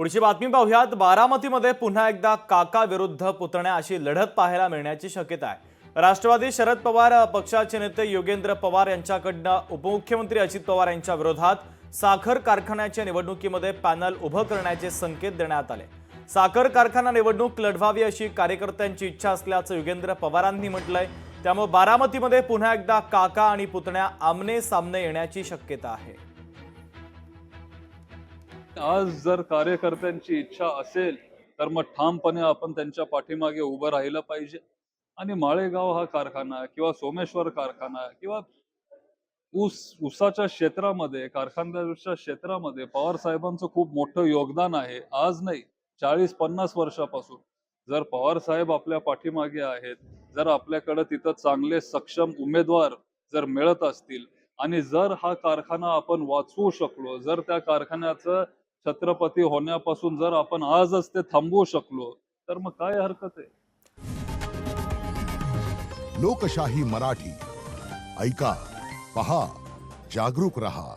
पुढची बातमी पाहूयात। बारामतीमध्ये पुन्हा एकदा काका विरुद्ध पुतण्या अशी लढत पाहायला मिळण्याची शक्यता आहे। राष्ट्रवादी शरद पवार पक्षाचे नेते योगेंद्र पवार यांच्याकडनं उपमुख्यमंत्री अजित पवार यांच्या विरोधात साखर कारखान्याच्या निवडणुकीमध्ये पॅनल उभं करण्याचे संकेत देण्यात आले। साखर कारखाना निवडणूक लढवावी अशी कार्यकर्त्यांची इच्छा असल्याचं योगेंद्र पवारांनी म्हटलंय। त्यामुळे बारामतीमध्ये पुन्हा एकदा काका आणि पुतण्या आमने सामने येण्याची शक्यता आहे। आज जर कार्यकर्त्यांची इच्छा असेल तर मग ठामपणे आपण त्यांच्या पाठीमागे उभं राहिलं पाहिजे। आणि माळेगाव हा कारखाना किंवा सोमेश्वर कारखाना किंवा ऊसाच्या क्षेत्रामध्ये, कारखान्याच्या क्षेत्रामध्ये पवार साहेबांचं खूप मोठं योगदान आहे। आज नाही, 40-50 वर्षापासून जर पवार साहेब आपल्या पाठीमागे आहेत, जर आपल्याकडे तिथं चांगले सक्षम उमेदवार जर मिळत असतील आणि जर हा कारखाना आपण वाचवू शकलो, जर त्या कारखान्याचं छत्रपती होण्यापासून जर आपण आजच ते थांबवू शकलो, तर मग काय हरकत आहे। लोकशाही मराठी ऐका, पहा, जागरूक रहा।